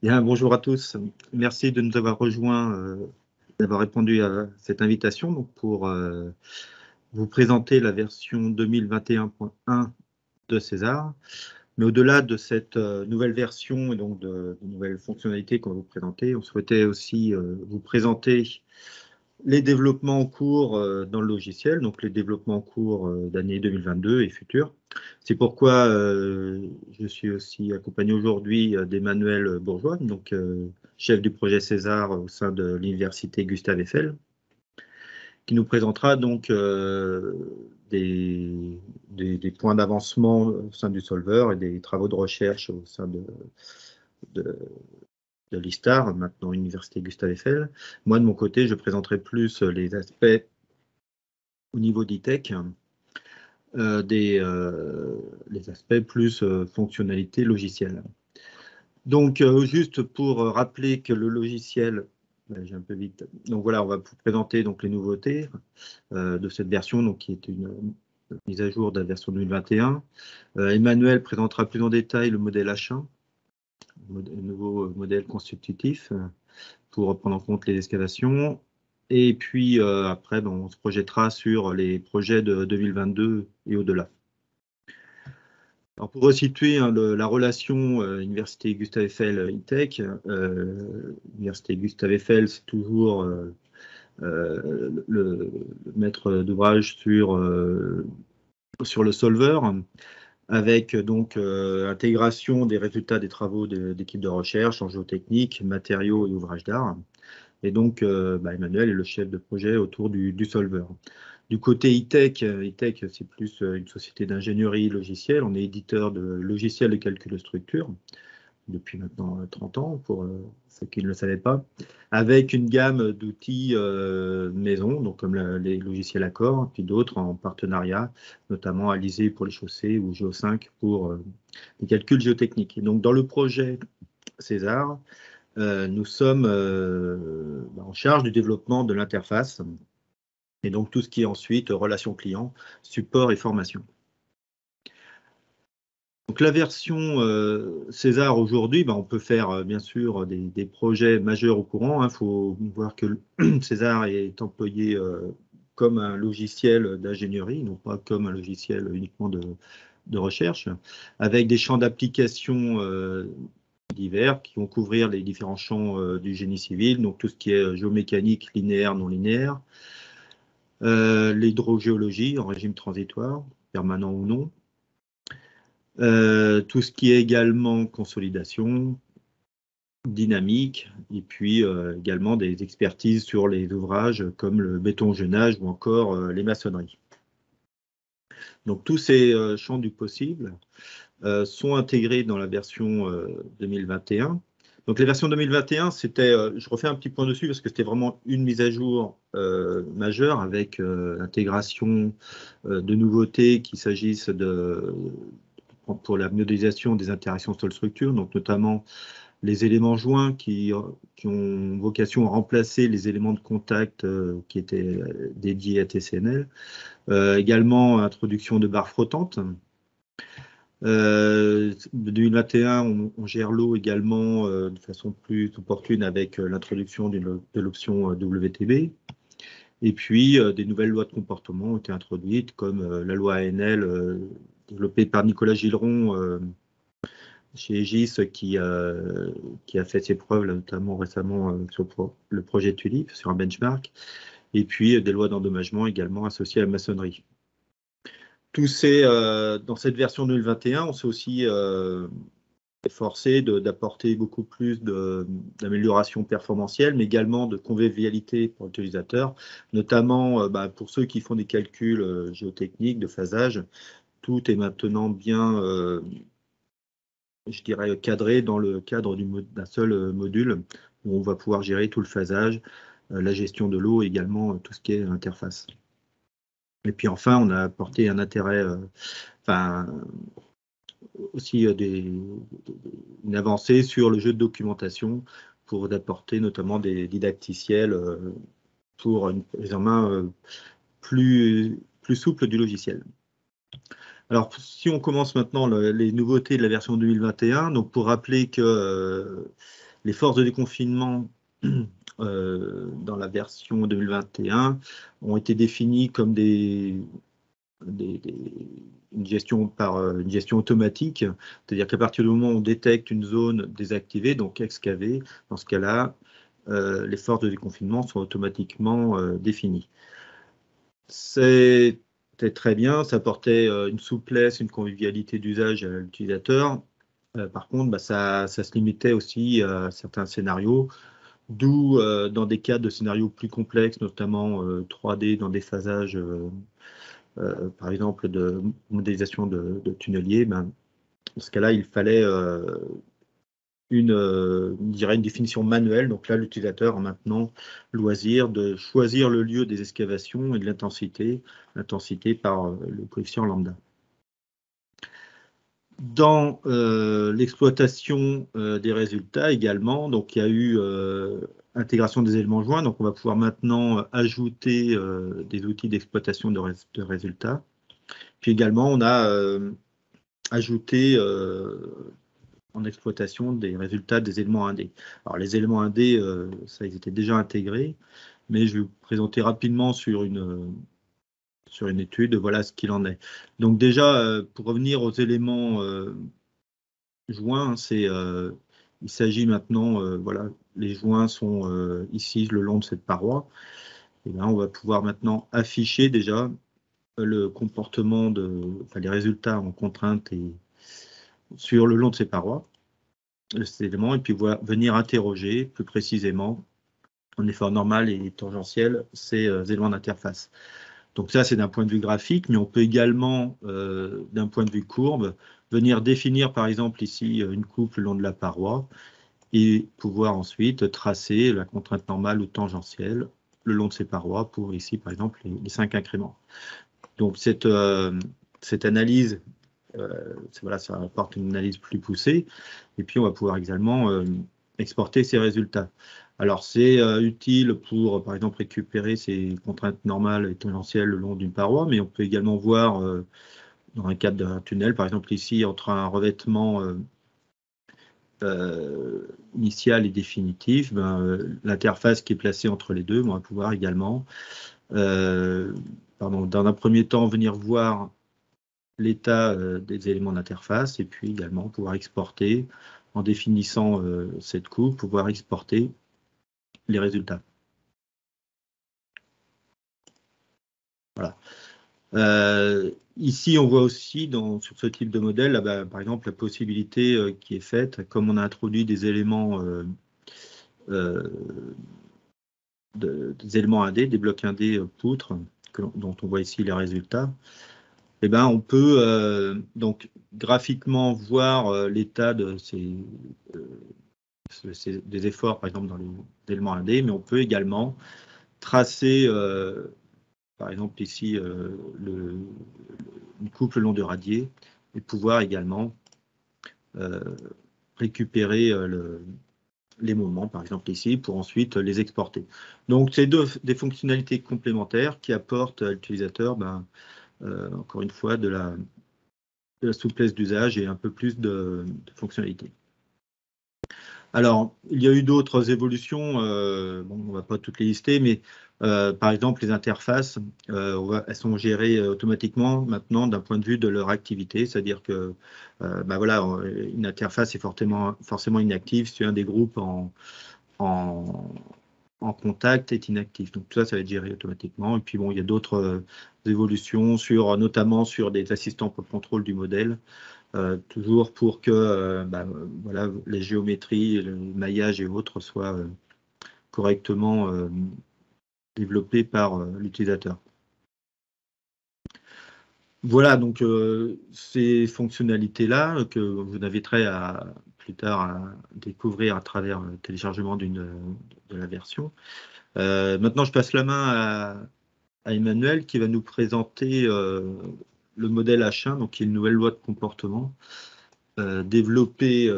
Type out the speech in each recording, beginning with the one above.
Bien, bonjour à tous. Merci de nous avoir rejoints, d'avoir répondu à cette invitation donc pour vous présenter la version 2021.1 de César. Mais au-delà de cette nouvelle version et donc de nouvelles fonctionnalités qu'on va vous présenter, on souhaitait aussi vous présenter les développements en cours dans le logiciel, donc les développements en cours d'année 2022 et futurs. C'est pourquoi je suis aussi accompagné aujourd'hui d'Emmanuel Bourgeois, donc chef du projet César au sein de l'université Gustave Eiffel, qui nous présentera donc des points d'avancement au sein du solver et des travaux de recherche au sein de, de l'ISTAR, maintenant Université Gustave Eiffel. Moi, de mon côté, je présenterai plus les aspects au niveau d'ITech, les aspects plus fonctionnalité logicielle. Donc, juste pour rappeler que le logiciel, j'ai un peu vite, donc voilà, on va vous présenter donc, les nouveautés de cette version, donc, qui est une mise à jour de la version 2021. Emmanuel présentera plus en détail le modèle H1, le nouveau modèle constitutif, pour prendre en compte les excavations. Et puis après, on se projettera sur les projets de 2022 et au-delà. Alors pour resituer la relation Université Gustave Eiffel ITech, Université Gustave Eiffel, c'est toujours le maître d'ouvrage sur le solver, avec donc intégration des résultats des travaux d'équipes de recherche en géotechnique, matériaux et ouvrages d'art. Et donc, Emmanuel est le chef de projet autour du solver. Du côté ITech, c'est plus une société d'ingénierie logicielle. On est éditeur de logiciels de calcul de structure depuis maintenant 30 ans, pour ceux qui ne le savaient pas, avec une gamme d'outils maison, donc comme les logiciels Accor, puis d'autres en partenariat, notamment Alizé pour les chaussées ou Geo5 pour les calculs géotechniques. Et donc, dans le projet César, nous sommes en charge du développement de l'interface et donc tout ce qui est ensuite relation client, support et formation. Donc la version César aujourd'hui, on peut faire bien sûr des projets majeurs au courant. Il faut voir que César est employé comme un logiciel d'ingénierie, non pas comme un logiciel uniquement de recherche, avec des champs d'application divers qui vont couvrir les différents champs du génie civil, donc tout ce qui est géomécanique, linéaire, non linéaire, l'hydrogéologie en régime transitoire, permanent ou non, tout ce qui est également consolidation, dynamique, et puis également des expertises sur les ouvrages comme le béton-jeunage ou encore les maçonneries. Donc tous ces champs du possible sont intégrés dans la version 2021. Donc la version 2021, c'était, je refais un petit point dessus parce que c'était vraiment une mise à jour majeure avec l'intégration de nouveautés qu'il s'agisse pour la modélisation des interactions sol-structure, donc notamment les éléments joints qui ont vocation à remplacer les éléments de contact qui étaient dédiés à TCNL. Également, introduction de barres flottantes. 2021, on gère l'eau également de façon plus opportune avec l'introduction de l'option WTB. Et puis, des nouvelles lois de comportement ont été introduites, comme la loi ANL développée par Nicolas Gilleron chez Aegis, qui a fait ses preuves, là, notamment récemment sur le projet Tulip, sur un benchmark. Et puis, des lois d'endommagement également associées à la maçonnerie. Dans cette version 2021, on s'est aussi efforcé d'apporter beaucoup plus d'amélioration performantielle, mais également de convivialité pour l'utilisateur, notamment pour ceux qui font des calculs géotechniques, de phasage. Tout est maintenant bien, je dirais, cadré dans le cadre d'un seul module, où on va pouvoir gérer tout le phasage, la gestion de l'eau et également tout ce qui est interface. Et puis enfin, on a apporté un intérêt, aussi une avancée sur le jeu de documentation pour apporter notamment des didacticiels pour une prise en main plus souple du logiciel. Alors, si on commence maintenant les nouveautés de la version 2021, donc pour rappeler que les forces de déconfinement dans la version 2021 ont été définies comme une gestion une gestion automatique, c'est-à-dire qu'à partir du moment où on détecte une zone désactivée, donc excavée, dans ce cas-là, les forces de déconfinement sont automatiquement définies. C'était très bien, ça apportait une souplesse, une convivialité d'usage à l'utilisateur. Par contre, ça se limitait aussi à certains scénarios, d'où dans des cas de scénarios plus complexes, notamment 3D dans des phasages, par exemple de modélisation de tunneliers, dans ce cas-là, il fallait une définition manuelle. Donc là, l'utilisateur a maintenant loisir de choisir le lieu des excavations et de l'intensité par le coefficient lambda. Dans l'exploitation des résultats également, donc il y a eu intégration des éléments joints, donc on va pouvoir maintenant ajouter des outils d'exploitation de résultats. Puis également, on a ajouté en exploitation des résultats des éléments 1D. Alors les éléments 1D, ça, ils étaient déjà intégrés, mais je vais vous présenter rapidement sur une étude, voilà ce qu'il en est. Donc déjà, pour revenir aux éléments joints, il s'agit maintenant, voilà, les joints sont ici le long de cette paroi. Et là, on va pouvoir maintenant afficher déjà le comportement les résultats en contrainte et sur le long de ces parois, ces éléments, et puis venir interroger plus précisément en effort normal et tangentiel ces éléments d'interface. Donc ça, c'est d'un point de vue graphique, mais on peut également, d'un point de vue courbe, venir définir par exemple ici une coupe le long de la paroi et pouvoir ensuite tracer la contrainte normale ou tangentielle le long de ces parois pour ici par exemple les 5 incréments. Donc cette analyse, voilà, ça apporte une analyse plus poussée, et puis on va pouvoir également exporter ces résultats. Alors c'est utile pour par exemple récupérer ces contraintes normales et tangentielles le long d'une paroi, mais on peut également voir dans le cadre d'un tunnel, par exemple ici entre un revêtement initial et définitif, l'interface qui est placée entre les deux, on va pouvoir également dans un premier temps venir voir l'état des éléments d'interface et puis également pouvoir exporter en définissant cette coupe, pouvoir exporter les résultats. Voilà. Ici, on voit aussi sur ce type de modèle, là, par exemple, la possibilité qui est faite, comme on a introduit des éléments des éléments 1D, des blocs 1D poutres, dont on voit ici les résultats. Eh ben, on peut donc graphiquement voir l'état de des efforts, par exemple, dans les éléments 1D, mais on peut également tracer, par exemple, ici, une coupe le long de radier et pouvoir également récupérer les moments, par exemple ici, pour ensuite les exporter. Donc, c'est des fonctionnalités complémentaires qui apportent à l'utilisateur, encore une fois, de la souplesse d'usage et un peu plus de fonctionnalités. Alors, il y a eu d'autres évolutions, on ne va pas toutes les lister, mais par exemple, les interfaces, elles sont gérées automatiquement maintenant d'un point de vue de leur activité, c'est-à-dire que voilà, une interface est forcément inactive si un des groupes en contact est inactif. Donc tout ça va être géré automatiquement. Et puis bon, il y a d'autres évolutions notamment sur des assistants pour le contrôle du modèle. Toujours pour que voilà, les géométries, le maillage et autres soient correctement développés par l'utilisateur. Voilà, donc ces fonctionnalités-là que vous inviterai plus tard à découvrir à travers le téléchargement de la version. Maintenant, je passe la main à Emmanuel qui va nous présenter le modèle H1, donc qui est une nouvelle loi de comportement. Développé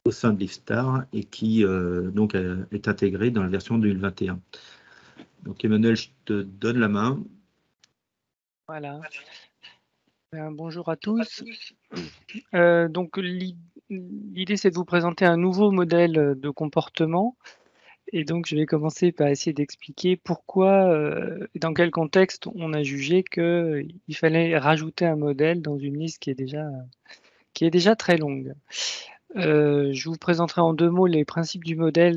au sein de l'IFSTAR et qui donc est intégré dans la version 2021. Donc Emmanuel, je te donne la main. Voilà. Bonjour à tous. Donc l'idée, c'est de vous présenter un nouveau modèle de comportement. Et donc, je vais commencer par essayer d'expliquer pourquoi et dans quel contexte on a jugé qu'il fallait rajouter un modèle dans une liste qui est déjà très longue. Je vous présenterai en 2 mots les principes du modèle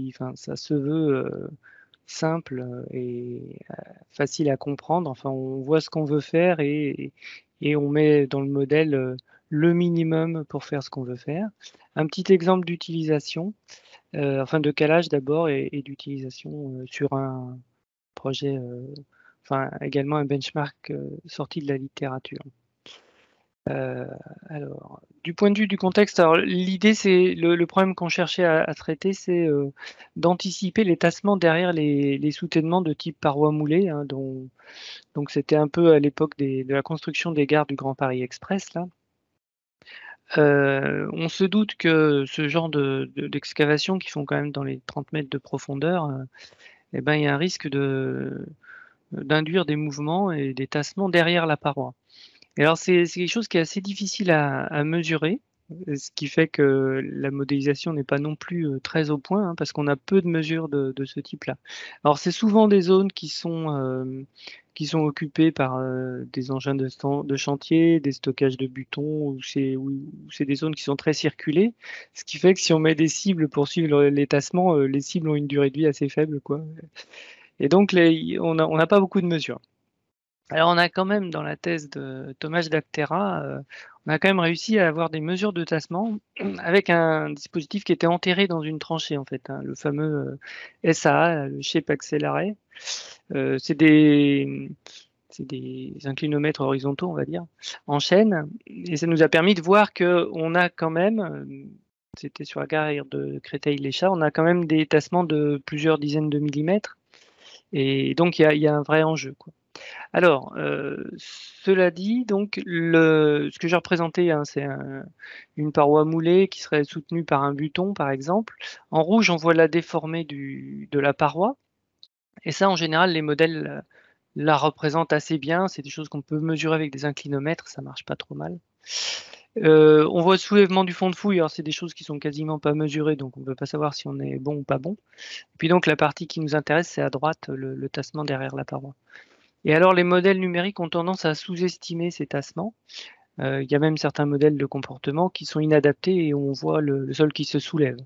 enfin, ça se veut simple et facile à comprendre. Enfin, on voit ce qu'on veut faire et on met dans le modèle le minimum pour faire ce qu'on veut faire. Un petit exemple d'utilisation, enfin de calage d'abord et d'utilisation sur un projet, enfin également un benchmark sorti de la littérature. Alors, du point de vue du contexte, alors l'idée, c'est le problème qu'on cherchait à traiter, c'est d'anticiper les tassements derrière les soutènements de type paroi moulée, hein, donc c'était un peu à l'époque de la construction des gares du Grand Paris Express, là. On se doute que ce genre d'excavation qui font quand même dans les 30 mètres de profondeur, eh ben, il y a un risque d'induire des mouvements et des tassements derrière la paroi. Et alors c'est quelque chose qui est assez difficile à mesurer, ce qui fait que la modélisation n'est pas non plus très au point, hein, parce qu'on a peu de mesures de ce type-là. Alors c'est souvent des zones qui sont occupées par des engins de chantier, des stockages de béton, ou c'est des zones qui sont très circulées, ce qui fait que si on met des cibles pour suivre les tassements, les cibles ont une durée de vie assez faible, quoi. Et donc on n'a pas beaucoup de mesures. Alors on a quand même dans la thèse de Tomás Dactera, on a quand même réussi à avoir des mesures de tassement avec un dispositif qui était enterré dans une tranchée en fait, hein, le fameux SAA, le Shape Accelerator. C'est des inclinomètres horizontaux, on va dire, en chaîne, et ça nous a permis de voir que on a quand même, c'était sur la gare de Créteil-les-Chats, on a quand même des tassements de plusieurs dizaines de millimètres, et donc il y a un vrai enjeu, quoi. Alors, cela dit, donc ce que j'ai représenté, hein, c'est une paroi moulée qui serait soutenue par un buton, par exemple. En rouge, on voit la déformée de la paroi. Et ça, en général, les modèles la représentent assez bien. C'est des choses qu'on peut mesurer avec des inclinomètres, ça marche pas trop mal. On voit le soulèvement du fond de fouille. Alors, c'est des choses qui sont quasiment pas mesurées, donc on ne peut pas savoir si on est bon ou pas bon. Et puis donc, la partie qui nous intéresse, c'est à droite, le tassement derrière la paroi. Et alors, les modèles numériques ont tendance à sous-estimer ces tassements. Il y a même certains modèles de comportement qui sont inadaptés et on voit le sol qui se soulève.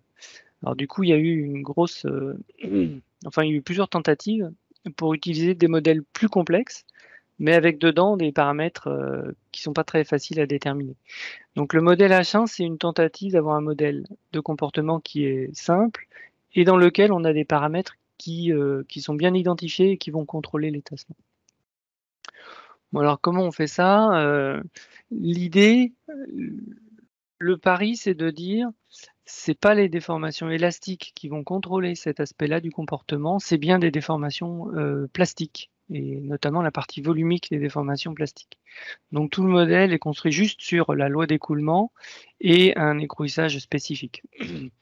Alors du coup, il y a eu une grosse, enfin, il y a eu plusieurs tentatives pour utiliser des modèles plus complexes, mais avec dedans des paramètres qui sont pas très faciles à déterminer. Donc le modèle H1, c'est une tentative d'avoir un modèle de comportement qui est simple et dans lequel on a des paramètres qui sont bien identifiés et qui vont contrôler les tassements. Bon alors comment on fait ça? L'idée, le pari, c'est de dire, c'est pas les déformations élastiques qui vont contrôler cet aspect-là du comportement, c'est bien des déformations plastiques, et notamment la partie volumique des déformations plastiques. Donc tout le modèle est construit juste sur la loi d'écoulement et un écrouissage spécifique.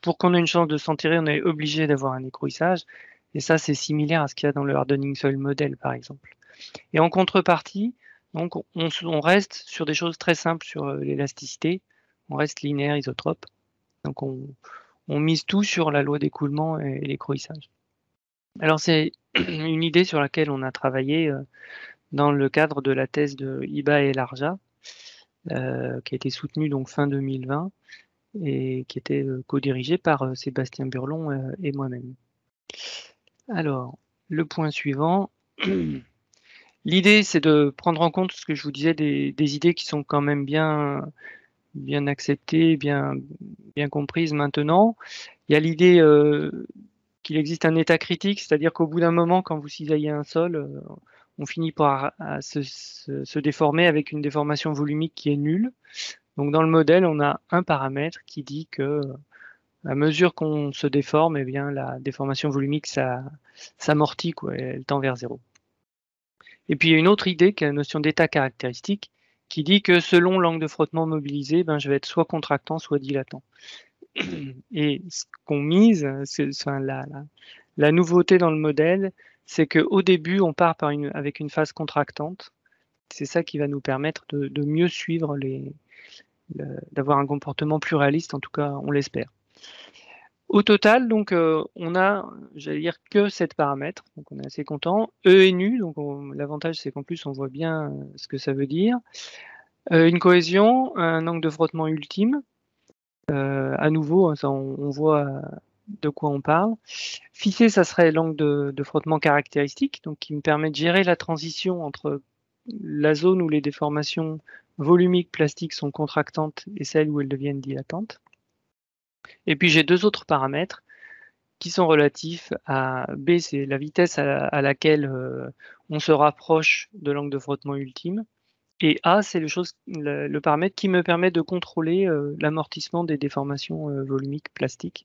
Pour qu'on ait une chance de s'en tirer, on est obligé d'avoir un écrouissage, et ça c'est similaire à ce qu'il y a dans le hardening soil model par exemple. Et en contrepartie, donc on reste sur des choses très simples sur l'élasticité, on reste linéaire, isotrope. Donc on mise tout sur la loi d'écoulement et l'écrouissage. Alors c'est une idée sur laquelle on a travaillé dans le cadre de la thèse de Iba et Larja, qui a été soutenue donc fin 2020 et qui était co-dirigée par Sébastien Burlon et moi-même. Alors, le point suivant. L'idée, c'est de prendre en compte ce que je vous disais, des idées qui sont quand même bien acceptées, bien comprises maintenant. Il y a l'idée qu'il existe un état critique, c'est-à-dire qu'au bout d'un moment, quand vous cisaillez un sol, on finit par se déformer avec une déformation volumique qui est nulle. Donc dans le modèle, on a un paramètre qui dit que à mesure qu'on se déforme, eh bien, la déformation volumique s'amortit, quoi, elle tend vers zéro. Et puis il y a une autre idée qui est la notion d'état caractéristique qui dit que selon l'angle de frottement mobilisé, ben, je vais être soit contractant, soit dilatant. Et ce qu'on mise, enfin, la nouveauté dans le modèle, c'est qu'au début, on part avec une phase contractante. C'est ça qui va nous permettre de mieux suivre d'avoir un comportement plus réaliste, en tout cas, on l'espère. Au total, donc, on a, j'allais dire, que 7 paramètres, donc on est assez content. E et nu, donc l'avantage, c'est qu'en plus, on voit bien ce que ça veut dire. Une cohésion, un angle de frottement ultime. À nouveau, hein, ça, on voit de quoi on parle. Fissé, ça serait l'angle de frottement caractéristique, donc qui me permet de gérer la transition entre la zone où les déformations volumiques plastiques sont contractantes et celle où elles deviennent dilatantes. Et puis j'ai 2 autres paramètres qui sont relatifs à B, c'est la vitesse à laquelle on se rapproche de l'angle de frottement ultime. Et A, c'est le paramètre qui me permet de contrôler l'amortissement des déformations volumiques plastiques.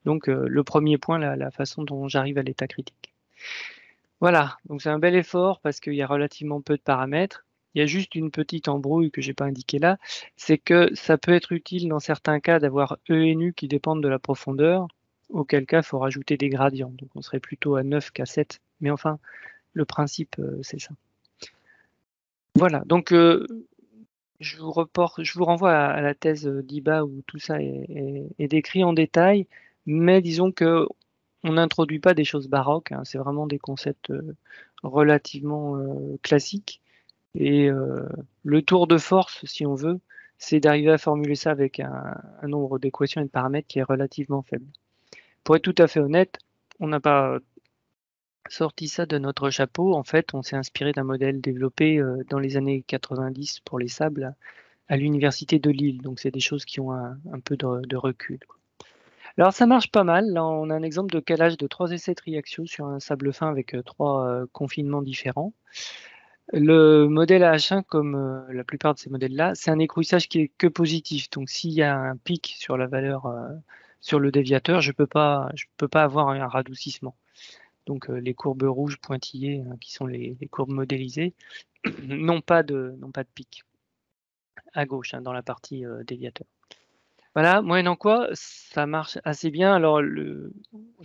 Donc le premier point, la façon dont j'arrive à l'état critique. Voilà, donc c'est un bel effort parce qu'il y a relativement peu de paramètres. Il y a juste une petite embrouille que je n'ai pas indiquée là, c'est que ça peut être utile dans certains cas d'avoir E et nu qui dépendent de la profondeur, auquel cas il faut rajouter des gradients. Donc on serait plutôt à 9 qu'à 7. Mais enfin, le principe, c'est ça. Voilà, donc je vous renvoie à la thèse d'IBA où tout ça est décrit en détail, mais disons que on n'introduit pas des choses baroques, hein, c'est vraiment des concepts relativement classiques. Et le tour de force, si on veut, c'est d'arriver à formuler ça avec un nombre d'équations et de paramètres qui est relativement faible. Pour être tout à fait honnête, on n'a pas sorti ça de notre chapeau. En fait, on s'est inspiré d'un modèle développé dans les années 90 pour les sables à l'université de Lille. Donc, c'est des choses qui ont un peu de recul. Alors, ça marche pas mal. Là, on a un exemple de calage de 3 essais triaxiaux sur un sable fin avec 3 confinements différents. Le modèle H1, comme la plupart de ces modèles-là, c'est un écrouissage qui est que positif. Donc, s'il y a un pic sur la valeur sur le déviateur, je peux pas avoir un radoucissement. Donc, les courbes rouges pointillées, hein, qui sont les courbes modélisées, n'ont pas de pic à gauche, hein, dans la partie déviateur. Voilà, moyennant quoi, ça marche assez bien. Alors, je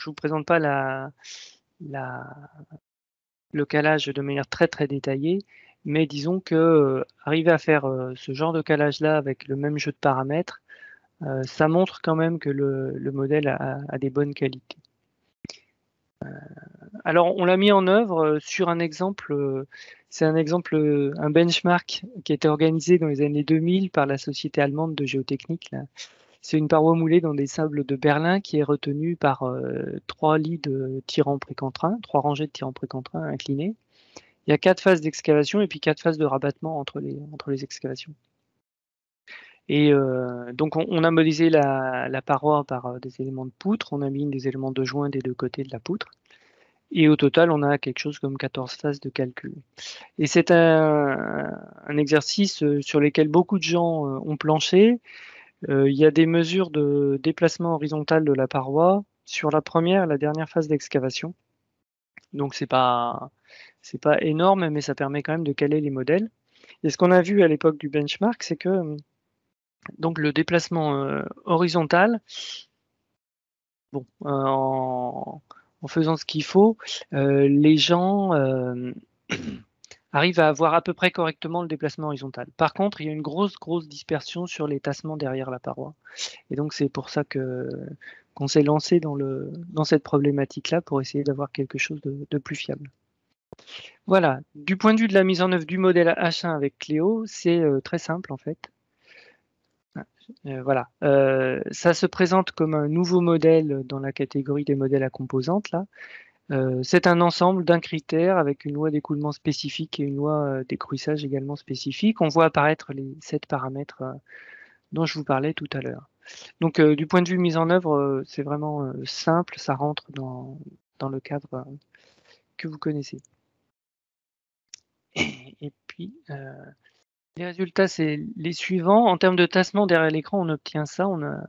vous présente pas le calage de manière très très détaillée, mais disons que arriver à faire ce genre de calage-là avec le même jeu de paramètres, ça montre quand même que le modèle a des bonnes qualités. Alors, on l'a mis en œuvre sur un exemple, c'est un benchmark qui a été organisé dans les années 2000 par la société allemande de géotechnique. C'est une paroi moulée dans des sables de Berlin qui est retenue par 3 lits de tirants précontraints, 3 rangées de tirants précontraints inclinés. Il y a 4 phases d'excavation et puis 4 phases de rabattement entre les excavations. Et donc on a modélisé la paroi par des éléments de poutre, on a mis des éléments de joint des 2 côtés de la poutre. Et au total, on a quelque chose comme 14 phases de calcul. Et c'est un exercice sur lequel beaucoup de gens ont planché. Il y a des mesures de déplacement horizontal de la paroi sur la première et la dernière phase d'excavation. Donc c'est pas énorme, mais ça permet quand même de caler les modèles. Et ce qu'on a vu à l'époque du benchmark, c'est que donc le déplacement horizontal, bon, en faisant ce qu'il faut, les gens arrivent à avoir à peu près correctement le déplacement horizontal. Par contre, il y a une grosse dispersion sur les tassements derrière la paroi. Et donc c'est pour ça qu'on s'est lancé dans cette problématique-là pour essayer d'avoir quelque chose de plus fiable. Voilà, du point de vue de la mise en œuvre du modèle H1 avec Cléo, c'est très simple en fait. Voilà, ça se présente comme un nouveau modèle dans la catégorie des modèles à composantes là. C'est un ensemble d'un critère avec une loi d'écoulement spécifique et une loi d'écrouissage également spécifique. On voit apparaître les 7 paramètres dont je vous parlais tout à l'heure. Donc du point de vue mise en œuvre, c'est vraiment simple, ça rentre dans le cadre que vous connaissez. Et puis, les résultats, c'est les suivants. En termes de tassement derrière l'écran, on obtient ça. On a un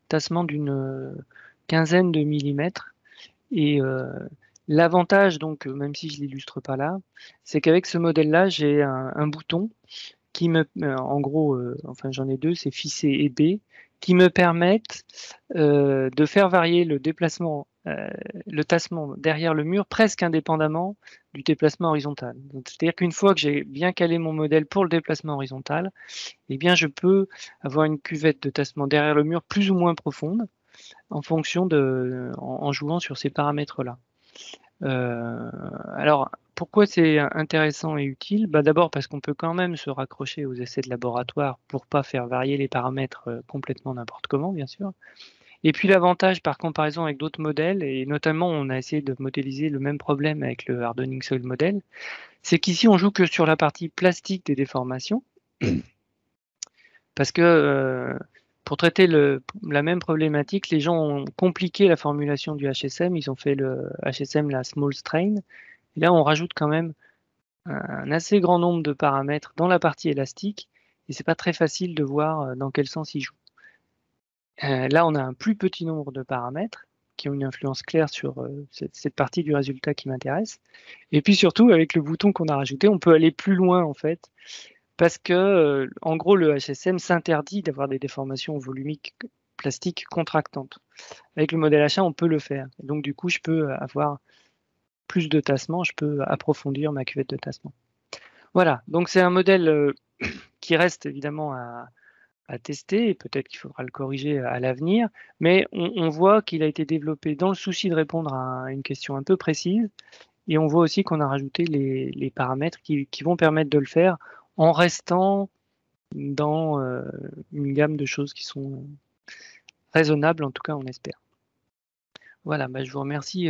tassement d'une quinzaine de millimètres. Et l'avantage, donc, même si je ne l'illustre pas là, c'est qu'avec ce modèle-là, j'ai un bouton qui me, en gros, enfin j'en ai 2, c'est fissé et B, qui me permettent de faire varier le déplacement le tassement derrière le mur presque indépendamment du déplacement horizontal. C'est-à-dire qu'une fois que j'ai bien calé mon modèle pour le déplacement horizontal, eh bien je peux avoir une cuvette de tassement derrière le mur plus ou moins profonde en fonction en jouant sur ces paramètres-là. Alors, pourquoi c'est intéressant et utile? D'abord parce qu'on peut quand même se raccrocher aux essais de laboratoire pour pas faire varier les paramètres complètement n'importe comment, bien sûr. Et puis l'avantage par comparaison avec d'autres modèles, et notamment on a essayé de modéliser le même problème avec le Hardening Soil Model, c'est qu'ici on joue que sur la partie plastique des déformations, parce que pour traiter la même problématique, les gens ont compliqué la formulation du HSM, ils ont fait le HSM, la Small Strain, et là on rajoute quand même un assez grand nombre de paramètres dans la partie élastique, et c'est pas très facile de voir dans quel sens ils jouent. Là, on a un plus petit nombre de paramètres qui ont une influence claire sur cette partie du résultat qui m'intéresse. Et puis surtout, avec le bouton qu'on a rajouté, on peut aller plus loin en fait, parce que en gros, le HSM s'interdit d'avoir des déformations volumiques plastiques contractantes. Avec le modèle H1, on peut le faire. Et donc du coup, je peux avoir plus de tassement, je peux approfondir ma cuvette de tassement. Voilà, donc c'est un modèle qui reste évidemment à tester, et peut-être qu'il faudra le corriger à l'avenir, mais on voit qu'il a été développé dans le souci de répondre à une question un peu précise, et on voit aussi qu'on a rajouté les paramètres qui vont permettre de le faire en restant dans une gamme de choses qui sont raisonnables, en tout cas on espère. Voilà, je vous remercie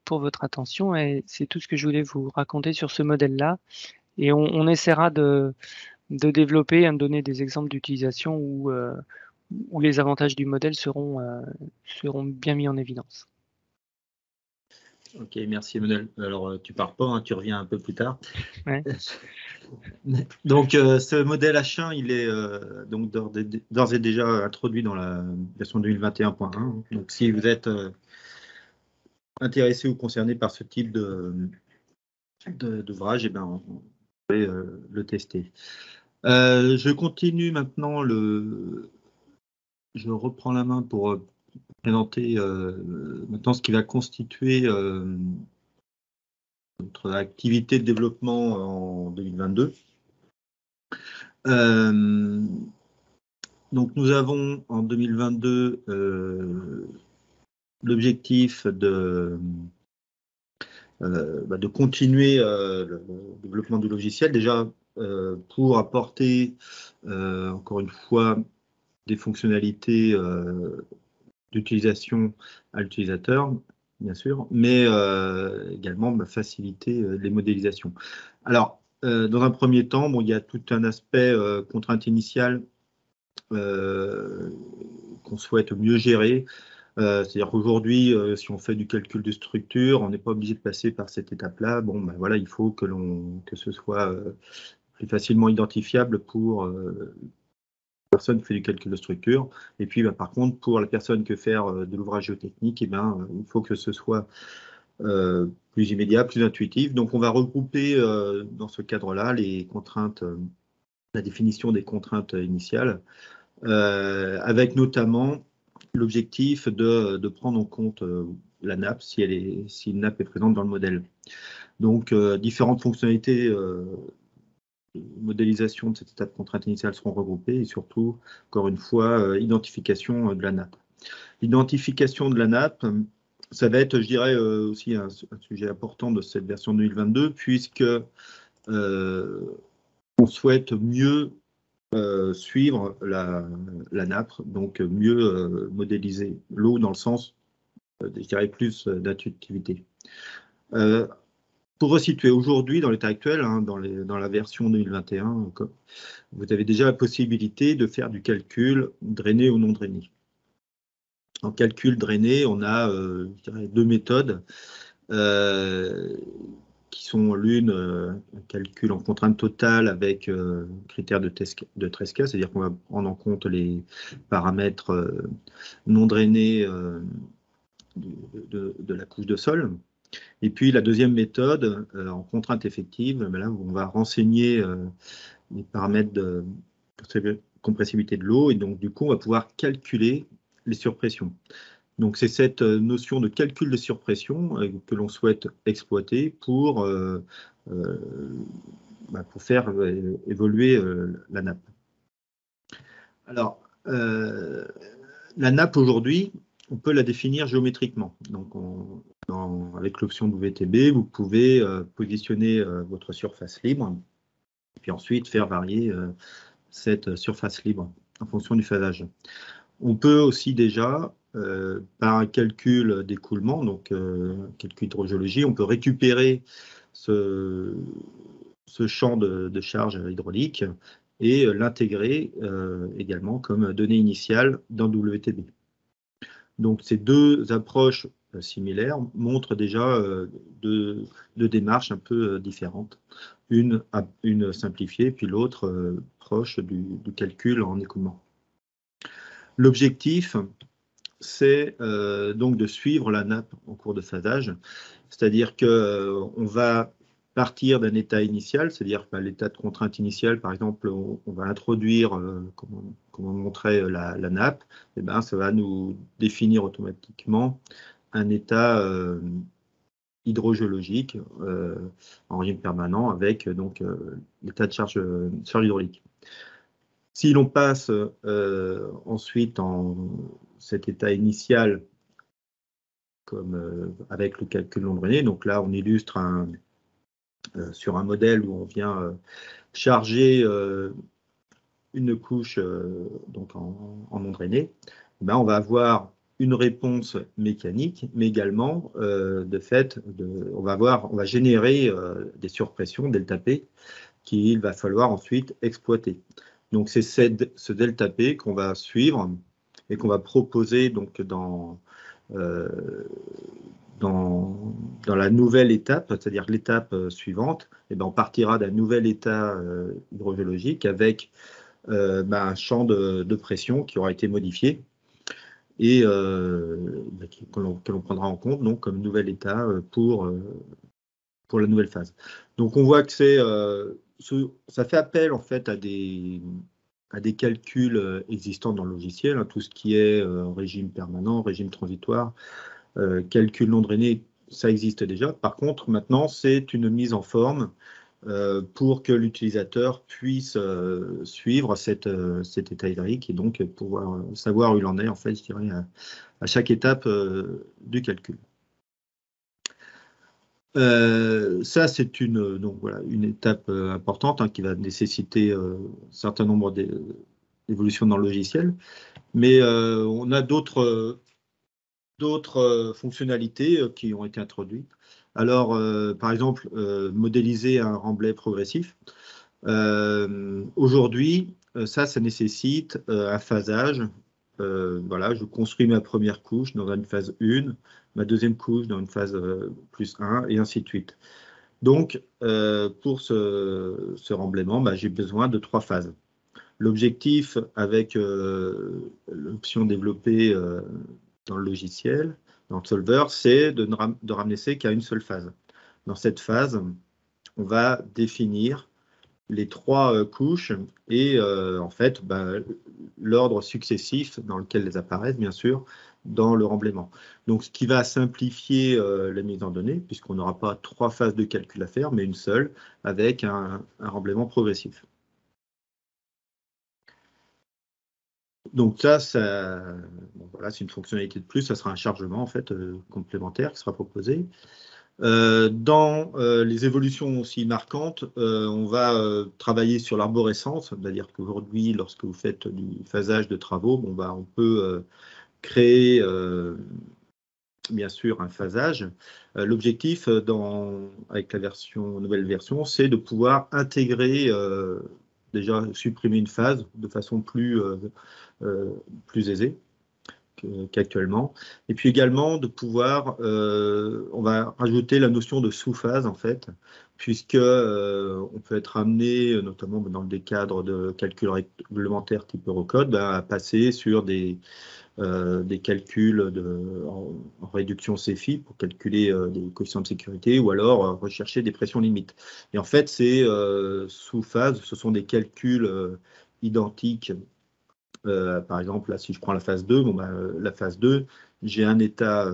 pour votre attention, et c'est tout ce que je voulais vous raconter sur ce modèle-là, et on essaiera de développer, de donner des exemples d'utilisation où les avantages du modèle seront bien mis en évidence. Ok, merci Emmanuel. Alors, tu pars pas, hein, tu reviens un peu plus tard. Ouais. Donc, ce modèle H1, il est donc d'ores et déjà introduit dans la version 2021.1. Donc, si vous êtes intéressé ou concerné par ce type d'ouvrage, eh ben, on peut le tester. Je continue maintenant je reprends la main pour présenter maintenant ce qui va constituer notre activité de développement en 2022. Donc nous avons en 2022 l'objectif de continuer le développement du logiciel, déjà pour apporter encore une fois des fonctionnalités d'utilisation à l'utilisateur, bien sûr, mais également faciliter les modélisations. Alors, dans un premier temps, il y a tout un aspect contrainte initiale qu'on souhaite mieux gérer. C'est-à-dire qu'aujourd'hui, si on fait du calcul de structure, on n'est pas obligé de passer par cette étape-là. Voilà, il faut que ce soit plus facilement identifiable pour la personne qui fait du calcul de structure. Et puis, par contre, pour la personne qui veut faire de l'ouvrage géotechnique, il faut que ce soit plus immédiat, plus intuitif. Donc, on va regrouper dans ce cadre-là les contraintes, la définition des contraintes initiales, avec notamment l'objectif de prendre en compte la nappe si une nappe est présente dans le modèle. Donc, différentes fonctionnalités de modélisation de cette étape contrainte initiale seront regroupées, et surtout, encore une fois, identification de la nappe. L'identification de la nappe, ça va être, je dirais, aussi un sujet important de cette version 2022, puisque on souhaite mieux suivre la nappe, donc mieux modéliser l'eau dans le sens, je dirais, plus d'intuitivité. Pour resituer, aujourd'hui, dans l'état actuel, dans la version 2021, vous avez déjà la possibilité de faire du calcul drainé ou non drainé. En calcul drainé, on a je dirais, deux méthodes qui sont l'une, un calcul en contrainte totale avec critères de Tresca, c'est-à-dire qu'on va prendre en compte les paramètres non drainés de la couche de sol. Et puis la deuxième méthode, en contrainte effective, là où on va renseigner les paramètres de compressibilité de l'eau, et donc du coup on va pouvoir calculer les surpressions. Donc c'est cette notion de calcul de surpression que l'on souhaite exploiter pour faire évoluer la nappe. Alors, la nappe aujourd'hui, on peut la définir géométriquement. Donc, avec l'option WTB, vous pouvez positionner votre surface libre, et puis ensuite faire varier cette surface libre en fonction du phasage. On peut aussi déjà, par un calcul d'écoulement, donc calcul hydrogéologie, on peut récupérer ce champ de charge hydraulique et l'intégrer également comme donnée initiale dans WTB. Donc ces deux approches similaires montrent déjà deux démarches un peu différentes. Une simplifiée, puis l'autre proche du calcul en écoulement. L'objectif, c'est donc de suivre la nappe en cours de phasage, c'est-à-dire qu'on va partir d'un état initial, c'est-à-dire l'état de contrainte initiale, par exemple, on va introduire, comme on montrait la nappe, et ben, ça va nous définir automatiquement un état hydrogéologique en régime permanent avec donc l'état de charge hydraulique. Si l'on passe ensuite en cet état initial comme avec le calcul long drainé, donc là on illustre sur un modèle où on vient charger une couche donc en non drainé, ben on va avoir une réponse mécanique, mais également de fait, on va générer des surpressions delta P qu'il va falloir ensuite exploiter. Donc c'est ce delta P qu'on va suivre et qu'on va proposer donc dans la nouvelle étape, c'est-à-dire l'étape suivante, et ben on partira d'un nouvel état hydrogéologique avec un champ de pression qui aura été modifié et que l'on prendra en compte donc, comme nouvel état pour la nouvelle phase. Donc on voit que ça fait appel en fait à des calculs existants dans le logiciel, hein, tout ce qui est régime permanent, régime transitoire, calcul non drainé, ça existe déjà. Par contre, maintenant, c'est une mise en forme pour que l'utilisateur puisse suivre cet état hydrique et donc pouvoir savoir où il en est, en fait, je dirais, à chaque étape du calcul. Ça, c'est une étape importante hein, qui va nécessiter un certain nombre d'évolutions dans le logiciel, mais on a d'autres fonctionnalités qui ont été introduites. Alors, par exemple, modéliser un remblai progressif. Aujourd'hui, ça nécessite un phasage. Voilà, je construis ma première couche dans une phase 1, ma deuxième couche dans une phase plus 1, et ainsi de suite. Donc, pour ce remblaiement, j'ai besoin de 3 phases. L'objectif avec l'option développée dans le logiciel, dans le solver, c'est de ramener ça qu'à une seule phase. Dans cette phase, on va définir les 3 couches et en fait l'ordre successif dans lequel elles apparaissent, bien sûr, dans le remblaiement. Donc, ce qui va simplifier la mise en données, puisqu'on n'aura pas 3 phases de calcul à faire, mais une seule, avec un remblaiement progressif. Donc voilà, c'est une fonctionnalité de plus, ça sera un chargement en fait complémentaire qui sera proposé. Dans les évolutions aussi marquantes, on va travailler sur l'arborescence, c'est-à-dire qu'aujourd'hui, lorsque vous faites du phasage de travaux, on peut créer bien sûr un phasage. L'objectif avec la nouvelle version, c'est de pouvoir intégrer, déjà supprimer une phase de façon plus aisée qu'actuellement. Et puis également de pouvoir, on va rajouter la notion de sous-phase en fait, puisque on peut être amené, notamment dans des cadres de calcul réglementaire type Eurocode, à passer sur des calculs en réduction CFI pour calculer des coefficients de sécurité ou alors rechercher des pressions limites. Et en fait, ces sous-phases, ce sont des calculs identiques Par exemple, là, si je prends la phase 2, bon, la phase 2, j'ai un état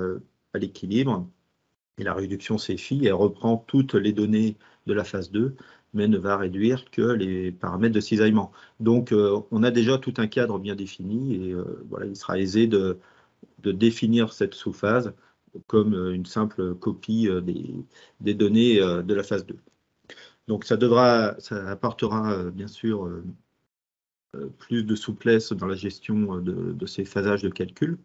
à l'équilibre, et la réduction s'effit, elle reprend toutes les données de la phase 2, mais ne va réduire que les paramètres de cisaillement. Donc, on a déjà tout un cadre bien défini, et voilà, il sera aisé de définir cette sous-phase comme une simple copie des données de la phase 2. Donc, ça apportera bien sûr plus de souplesse dans la gestion de ces phasages de calcul.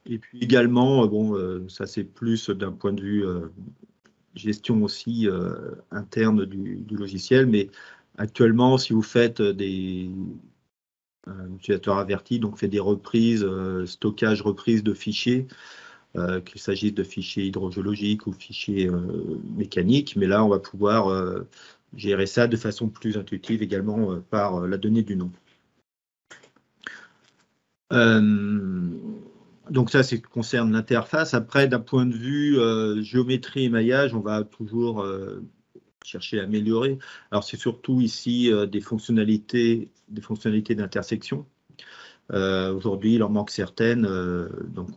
Et puis également, bon, ça c'est plus d'un point de vue gestion aussi interne du logiciel, mais actuellement, si vous faites un utilisateur averti, donc fait des reprises, stockage, reprise de fichiers, qu'il s'agisse de fichiers hydrogéologiques ou fichiers mécaniques, mais là, on va pouvoir gérer ça de façon plus intuitive également par la donnée du nom. Donc ça, c'est ce qui concerne l'interface. Après, d'un point de vue géométrie et maillage, on va toujours chercher à améliorer. Alors, c'est surtout ici des fonctionnalités d'intersection. Aujourd'hui, il en manque certaines, donc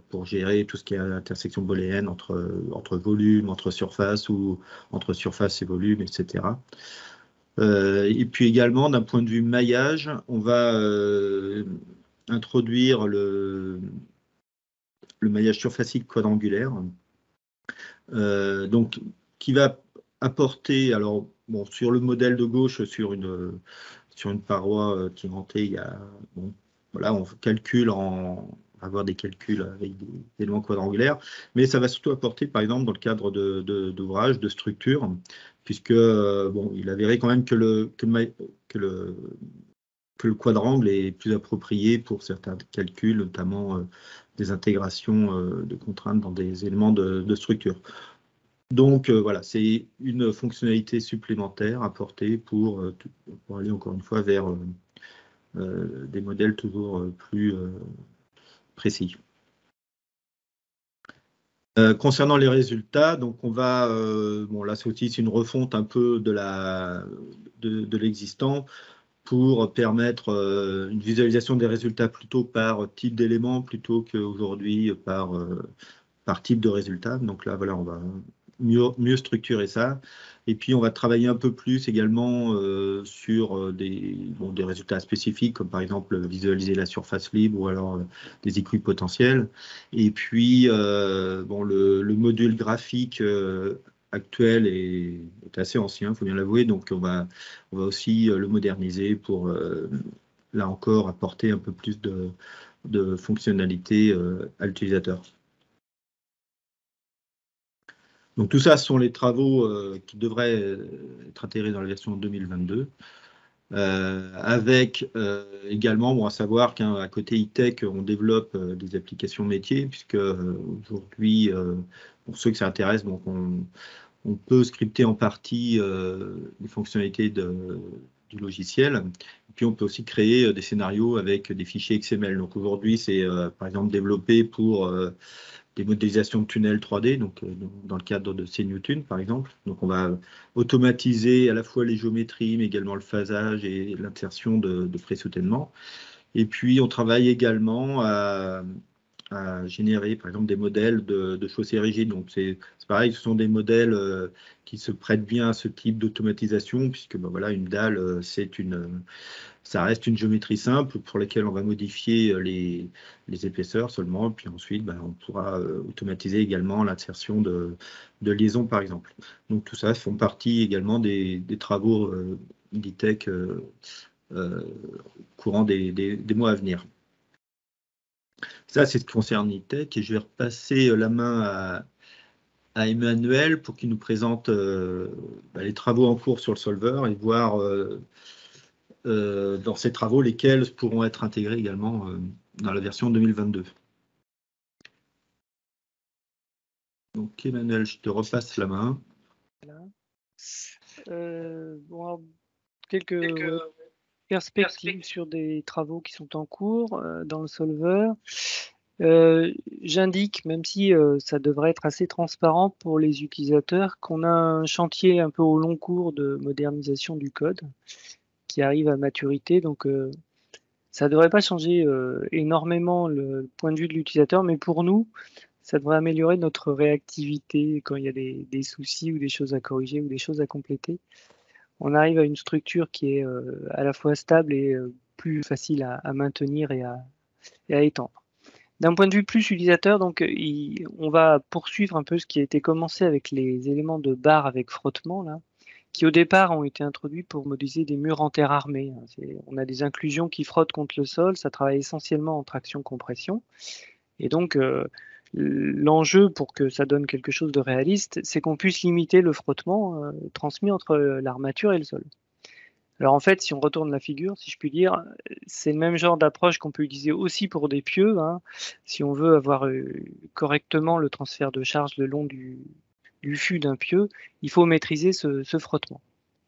pour gérer tout ce qui est intersection booléenne entre volume, entre surface ou entre surface et volume, etc. Et puis également, d'un point de vue maillage, on va introduire le maillage surfacique quadrangulaire, donc qui va apporter, alors bon, sur le modèle de gauche, sur une paroi tirantée, il y a, bon, voilà, on calcule on va avoir des calculs avec des éléments quadrangulaires, mais ça va surtout apporter, par exemple, dans le cadre d'ouvrages, de structures, puisque bon, il avéré quand même que le quadrangle est plus approprié pour certains calculs, notamment des intégrations de contraintes dans des éléments de structure. Donc voilà, c'est une fonctionnalité supplémentaire apportée pour aller encore une fois vers des modèles toujours plus précis. Concernant les résultats, donc on va, bon là c'est aussi une refonte un peu de l'existant pour permettre une visualisation des résultats plutôt par type d'éléments plutôt qu'aujourd'hui par type de résultat. Donc là, voilà, on va mieux structurer ça. Et puis, on va travailler un peu plus également sur des résultats spécifiques, comme par exemple visualiser la surface libre ou alors des équipotentiels. Et puis, bon, le module graphique actuel est assez ancien, il faut bien l'avouer, donc on va aussi le moderniser pour, là encore, apporter un peu plus de fonctionnalités à l'utilisateur. Donc tout ça, ce sont les travaux qui devraient être intégrés dans la version 2022. Avec également, bon, à savoir qu'à côté e-tech, on développe des applications métiers, puisque aujourd'hui, pour ceux que ça intéresse, donc on peut scripter en partie les fonctionnalités du logiciel. Et puis on peut aussi créer des scénarios avec des fichiers XML. Donc aujourd'hui, c'est par exemple développé pour des modélisations de tunnels 3D, donc dans le cadre de CNewTune par exemple. Donc on va automatiser à la fois les géométries, mais également le phasage et l'insertion de pré-soutènement. Et puis on travaille également à générer par exemple des modèles de chaussées rigides. Donc c'est pareil, ce sont des modèles qui se prêtent bien à ce type d'automatisation, puisque ben, voilà, une dalle, ça reste une géométrie simple pour laquelle on va modifier les épaisseurs seulement, puis ensuite ben, on pourra automatiser également l'insertion de liaisons par exemple. Donc tout ça font partie également des travaux d'e-tech courant des mois à venir. Ça, c'est ce qui concerne e-tech, et je vais repasser la main à Emmanuel pour qu'il nous présente les travaux en cours sur le solver et voir dans ces travaux lesquels pourront être intégrés également dans la version 2022. Donc Emmanuel, je te repasse la main. Voilà. Bon, quelques perspectives sur des travaux qui sont en cours dans le solver. J'indique, même si ça devrait être assez transparent pour les utilisateurs, qu'on a un chantier un peu au long cours de modernisation du code qui arrive à maturité. Donc, Ça ne devrait pas changer énormément le point de vue de l'utilisateur, mais pour nous, ça devrait améliorer notre réactivité quand il y a des soucis ou des choses à corriger ou des choses à compléter. On arrive à une structure qui est à la fois stable et plus facile à maintenir et à étendre. D'un point de vue plus utilisateur, donc, on va poursuivre un peu ce qui a été commencé avec les éléments de barre avec frottement, là, qui au départ ont été introduits pour modéliser des murs en terre armée. On a des inclusions qui frottent contre le sol, ça travaille essentiellement en traction-compression. Et donc, l'enjeu pour que ça donne quelque chose de réaliste, c'est qu'on puisse limiter le frottement transmis entre l'armature et le sol. Alors en fait, si on retourne la figure, si je puis dire, c'est le même genre d'approche qu'on peut utiliser aussi pour des pieux. Hein. Si on veut avoir correctement le transfert de charge le long du fût d'un pieu, il faut maîtriser ce frottement.